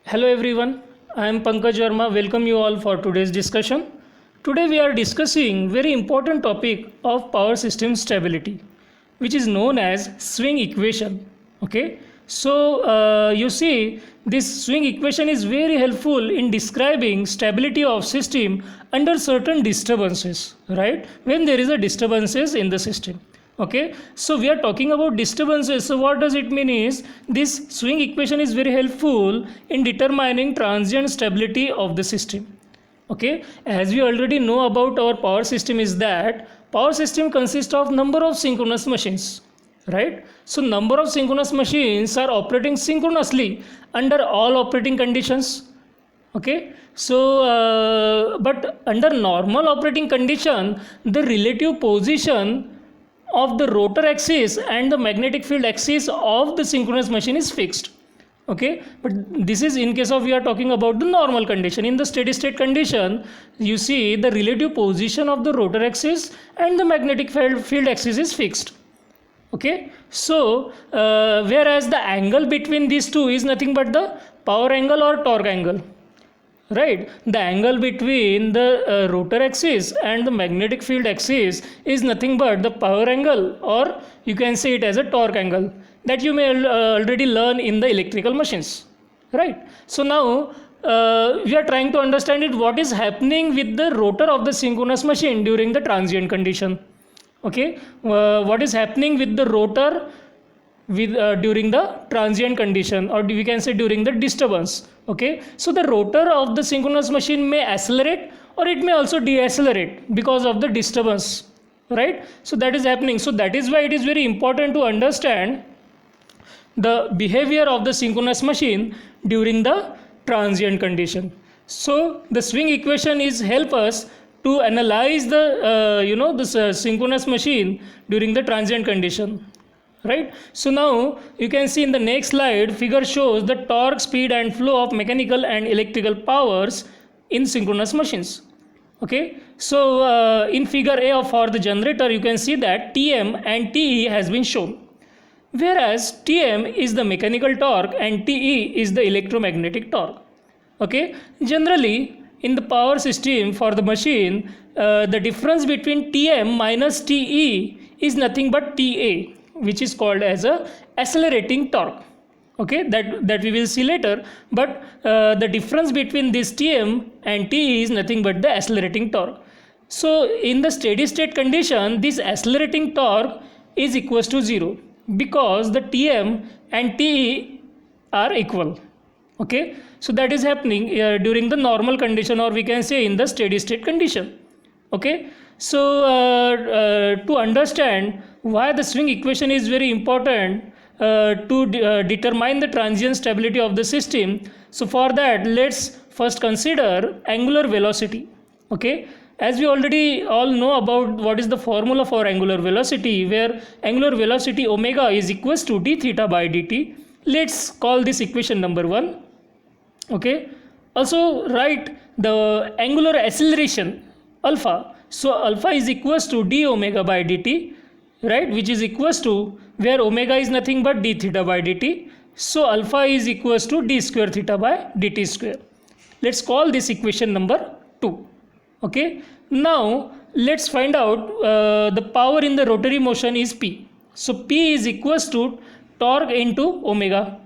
Hello everyone, I am Pankaj Verma. Welcome you all for today's discussion. Today we are discussing very important topic of power system stability, which is known as swing equation. Okay, so you see this swing equation is very helpful in describing stability of system under certain disturbances, right? When there is a disturbances in the system. Okay, so we are talking about disturbances. So what does it mean is this swing equation is very helpful in determining transient stability of the system. Okay, as we already know about our power system is that power system consists of number of synchronous machines, right? So number of synchronous machines are operating synchronously under all operating conditions. Okay, so but under normal operating condition, the relative position of the rotor axis and the magnetic field axis of the synchronous machine is fixed. Okay, but this is in case of we are talking about the normal condition. In the steady state condition, you see the relative position of the rotor axis and the magnetic field axis is fixed. Okay, so whereas the angle between these two is nothing but the power angle or torque angle, right? The angle between the rotor axis and the magnetic field axis is nothing but the power angle, or you can say it as a torque angle, that you may already learn in the electrical machines, right? So now we are trying to understand it, what is happening with the rotor of the synchronous machine during the transient condition. Okay, what is happening with the rotor with during the transient condition, or we can say during the disturbance. Okay, so the rotor of the synchronous machine may accelerate or it may also decelerate because of the disturbance, right? So that is happening. So that is why it is very important to understand the behavior of the synchronous machine during the transient condition. So the swing equation is help us to analyze the this synchronous machine during the transient condition, right? So now you can see in the next slide, figure shows the torque, speed and flow of mechanical and electrical powers in synchronous machines. Okay, so in figure A for the generator, you can see that Tm and Te has been shown, whereas Tm is the mechanical torque and Te is the electromagnetic torque. Okay, generally in the power system for the machine, the difference between Tm minus Te is nothing but Ta, which is called as a accelerating torque. Okay, that we will see later, but the difference between this Tm and Te is nothing but the accelerating torque. So in the steady state condition, this accelerating torque is equals to 0 because the Tm and Te are equal. Okay, so that is happening during the normal condition, or we can say in the steady state condition. Okay, so to understand why the swing equation is very important to determine the transient stability of the system, so for that let's first consider angular velocity. Okay, as we already all know about what is the formula for angular velocity, where angular velocity omega is equals to d theta by dt. Let's call this equation number 1. Okay, also write the angular acceleration alpha. So alpha is equals to d omega by dt, right, which is equals to, where omega is nothing but d theta by dt. So alpha is equals to d square theta by dt square. Let's call this equation number 2. Okay, now let's find out the power in the rotary motion is P. So P is equals to torque into omega,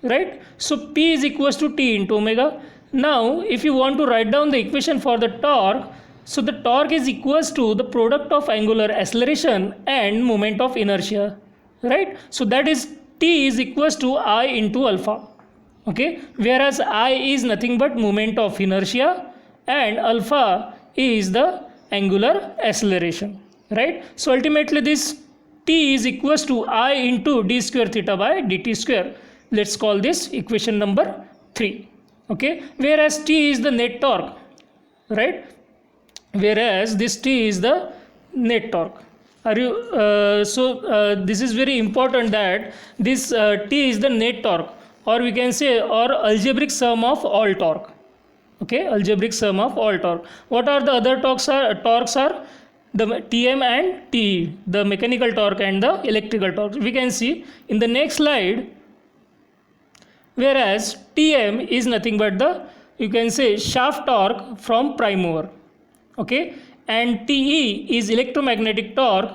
right? So P is equals to T into omega. Now if you want to write down the equation for the torque, so the torque is equals to the product of angular acceleration and moment of inertia, right? So that is T is equals to I into alpha. Okay, whereas I is nothing but moment of inertia and alpha is the angular acceleration, right? So ultimately this T is equals to I into d square theta by dt square. Let's call this equation number 3. Okay, whereas T is the net torque, right? Whereas this T is the net torque. Are you this is very important that this T is the net torque, or we can say, or algebraic sum of all torque. Okay, algebraic sum of all torque. What are the other torques are the Tm and Te, the mechanical torque and the electrical torque. We can see in the next slide whereas Tm is nothing but the, you can say, shaft torque from prime mover. Okay, and Te is electromagnetic torque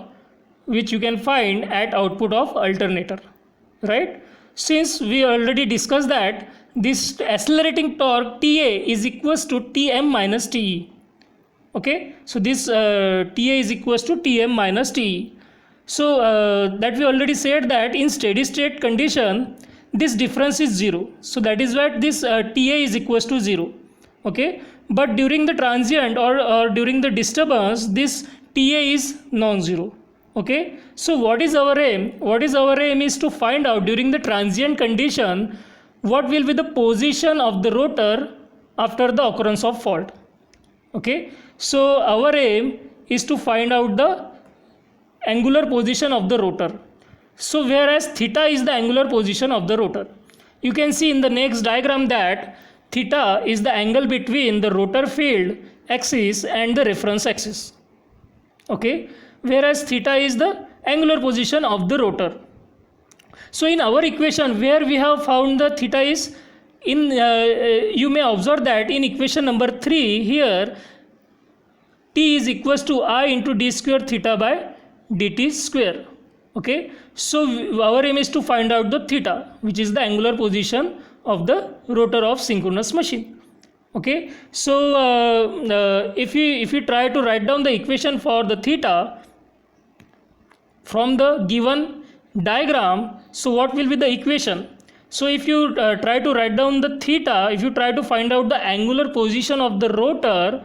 which you can find at output of alternator, right? Since we already discussed that this accelerating torque Ta is equals to Tm minus Te. Okay, so this Ta is equals to Tm minus Te. So that we already said that in steady state condition this difference is 0. So that is why this Ta is equals to 0. Okay, but during the transient or during the disturbance this Ta is non-zero. Okay, so what is our aim? What is our aim is to find out during the transient condition what will be the position of the rotor after the occurrence of fault. Okay, so our aim is to find out the angular position of the rotor. So whereas theta is the angular position of the rotor, you can see in the next diagram that theta is the angle between the rotor field axis and the reference axis. Okay, whereas theta is the angular position of the rotor. So in our equation where we have found the theta is in you may observe that in equation number 3 here T is equals to I into d square theta by dt square. Okay, so our aim is to find out the theta, which is the angular position of the rotor of synchronous machine. Okay, so if you try to write down the equation for the theta from the given diagram, so what will be the equation? So if you try to write down the theta, if you try to find out the angular position of the rotor,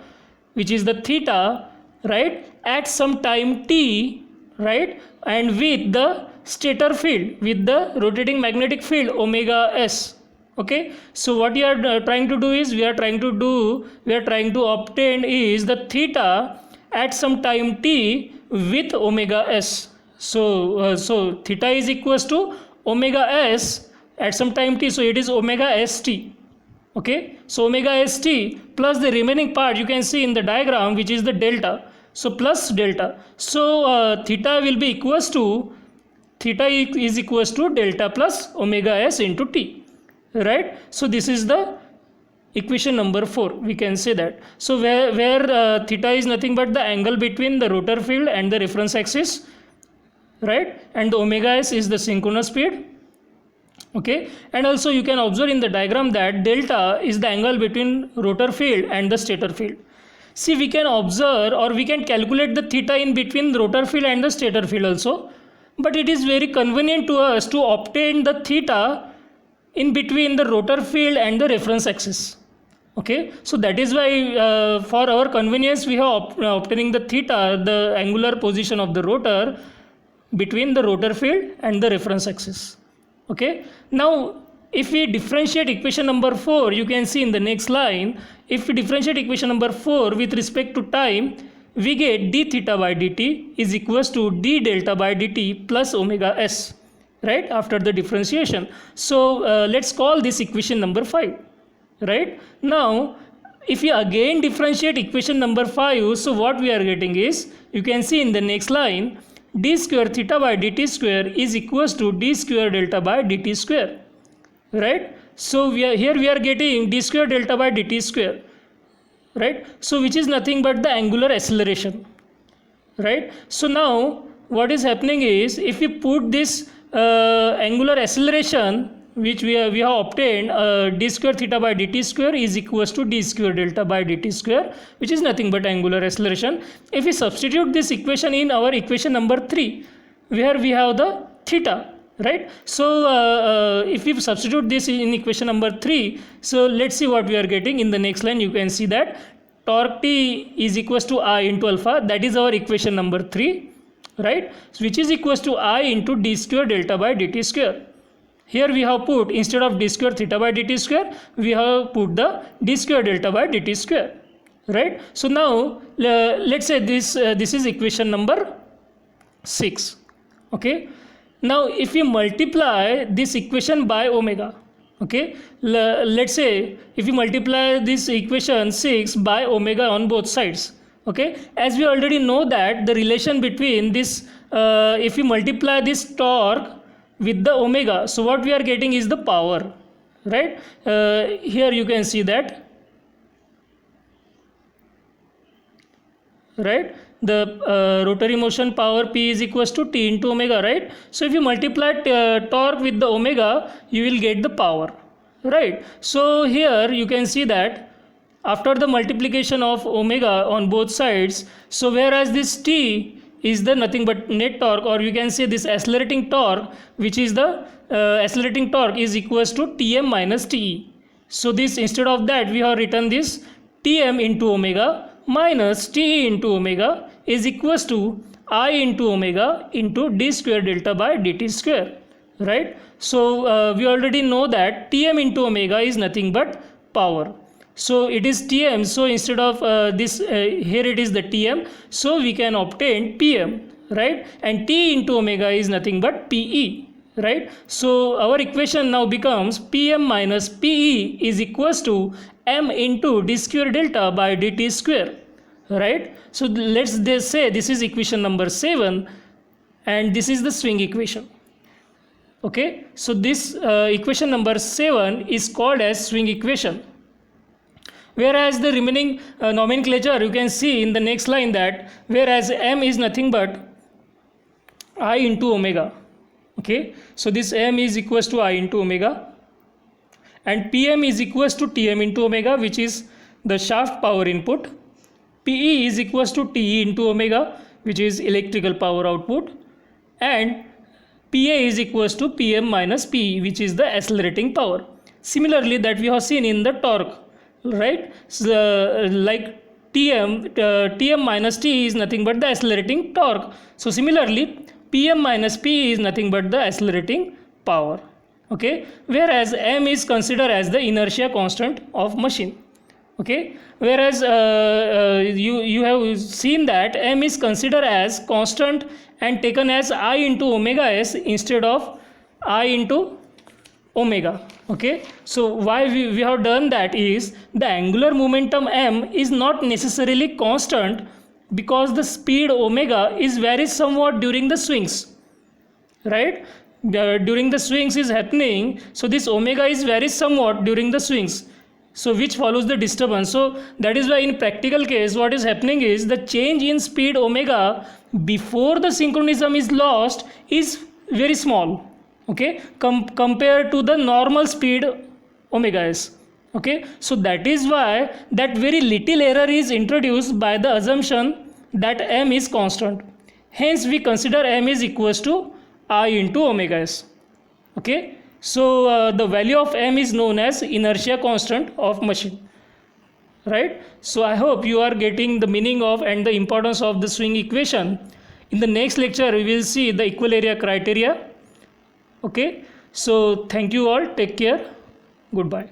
which is the theta, right, at some time t, right, and with the stator field, with the rotating magnetic field omega s. Okay, so what you are trying to do is we are trying to obtain is the theta at some time t with omega s. So theta is equals to omega s at some time t, so it is omega st. Okay, so omega st plus the remaining part you can see in the diagram, which is the delta. So plus delta. So theta will be equals to, theta is equals to delta plus omega s into t, right? So this is the equation number 4, we can say that. So where theta is nothing but the angle between the rotor field and the reference axis, right, and the omega s is the synchronous speed. Okay, and also you can observe in the diagram that delta is the angle between rotor field and the stator field. See, we can observe or we can calculate the theta in between the rotor field and the stator field also, but it is very convenient to us to obtain the theta in between the rotor field and the reference axis. Okay, so that is why for our convenience we have obtaining the theta, the angular position of the rotor between the rotor field and the reference axis. Okay, now if we differentiate equation number 4, you can see in the next line, if we differentiate equation number 4 with respect to time, we get d theta by dt is equals to d delta by dt plus omega s, right, after the differentiation. So let's call this equation number 5, right? Now if we again differentiate equation number 5, so what we are getting is, you can see in the next line, d square theta by dt square is equals to d square delta by dt square, right? So we are getting d square delta by dt square, right? So which is nothing but the angular acceleration, right? So now what is happening is, if we put this angular acceleration which we have obtained, d square theta by dt square is equals to d square delta by dt square, which is nothing but angular acceleration. If we substitute this equation in our equation number 3, where we have the theta, right? So if we substitute this in equation number 3, so let's see what we are getting. In the next line you can see that torque T is equals to I into alpha, that is our equation number 3, right, which is equals to I into d square delta by dt square. Here we have put, instead of d square theta by dt square, we have put the d square delta by dt square, right? So now let's say this is equation number 6. Okay, now if we multiply this equation by omega, okay, let's say if we multiply this equation 6 by omega on both sides, okay, as we already know that the relation between this, if we multiply this torque with the omega, so what we are getting is the power, right? Here you can see that, right? The rotary motion power P is equals to T into omega, right? So if you multiply torque with the omega, you will get the power, right? So here you can see that after the multiplication of omega on both sides, so whereas this T is the nothing but net torque, or you can say this accelerating torque, which is the accelerating torque is equals to Tm minus Te. So this, instead of that, we have written this Tm into omega minus Te into omega is equals to I into omega into d square delta by dt square, right? So we already know that Tm into omega is nothing but power. So it is Tm, so instead of this here it is the Tm, so we can obtain Pm, right? And T into omega is nothing but Pe, right? So our equation now becomes Pm minus Pe is equals to m into d square delta by dt square, right? So let's say this is equation number 7 and this is the swing equation. Okay, so this equation number 7 is called as swing equation. Whereas the remaining nomenclature, you can see in the next line that whereas m is nothing but I into omega. Okay, so this m is equals to I into omega, and Pm is equals to Tm into omega, which is the shaft power input. Pe is equals to Te into omega, which is electrical power output, and Pa is equals to Pm minus Pe, which is the accelerating power. Similarly, that we have seen in the torque, right? So, like Tm minus T is nothing but the accelerating torque. So similarly, Pm minus P is nothing but the accelerating power. Okay, whereas m is considered as the inertia constant of machine. Okay, whereas you have seen that m is considered as constant and taken as I into omega s instead of I into omega. Okay, so why we have done that is the angular momentum m is not necessarily constant, because the speed omega is varies somewhat during the swings, right? During the swings is happening, so this omega is varies somewhat during the swings, so which follows the disturbance. So that is why in practical case what is happening is the change in speed omega before the synchronism is lost is very small. Okay, compared to the normal speed omega s. Okay, so that is why that very little error is introduced by the assumption that m is constant. Hence we consider m is equals to I into omega s. Okay, so the value of m is known as inertia constant of machine, right? So I hope you are getting the meaning of and the importance of the swing equation. In the next lecture we will see the equal area criteria. Okay, so thank you all, take care, goodbye.